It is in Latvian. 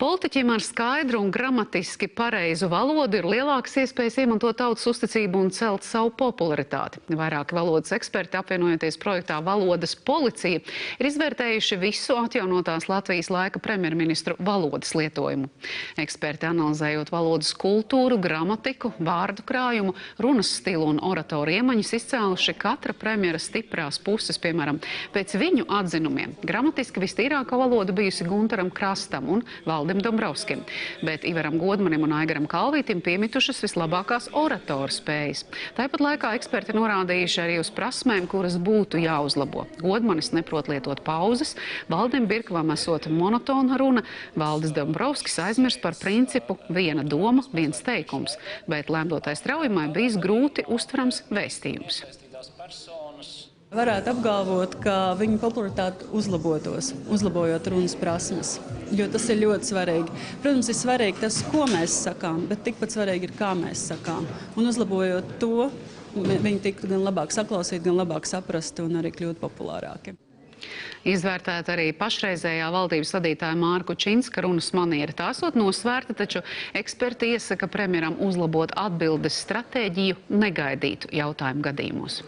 Politiķiem ar skaidru un gramatiski pareizu valodu ir lielākas iespējas iemantot tautas uzticību un celt savu popularitāti. Vairāki valodas eksperti, apvienojoties projektā Valodas policija, ir izvērtējuši visu atjaunotās Latvijas laika premjerministru valodas lietojumu. Eksperti, analizējot valodas kultūru, gramatiku, vārdu krājumu, runas stilu un oratoru iemaņas, izcēluši katra premjera stiprās puses. Piemēram, pēc viņu atzinumiem gramatiski vistīrākā valoda bijusi Guntaram Krastam un Valdim Dombrovskim, bet Ivaram Godmanim un Aigaram Kalvītim piemitušas vislabākās oratoru spējas. Tāpat laikā eksperti norādījuši arī uz prasmēm, kuras būtu jāuzlabo. Godmanis neprot lietot pauzes, Valdim Birkvam esot monotona runa, Valdis Dombrovskis aizmirst par principu viena doma, viens teikums, bet lemdotai straujumai bijis grūti uztverams vēstījums. Varētu apgalvot, ka viņa popularitāte uzlabotos, uzlabojot runas prasmes, jo tas ir ļoti svarīgi. Protams, ir svarīgi tas, ko mēs sakām, bet tikpat svarīgi ir, kā mēs sakām. Un uzlabojot to, viņi tiktu gan labāk saklausīt, gan labāk saprast un arī kļūt populārāki. Izvērtēta arī pašreizējā valdības vadītāja Māra Kučinska runas maniera. Tā esot nosvērta, taču eksperti iesaka premjeram uzlabot atbildes stratēģiju negaidītu jautājumu gadījumos.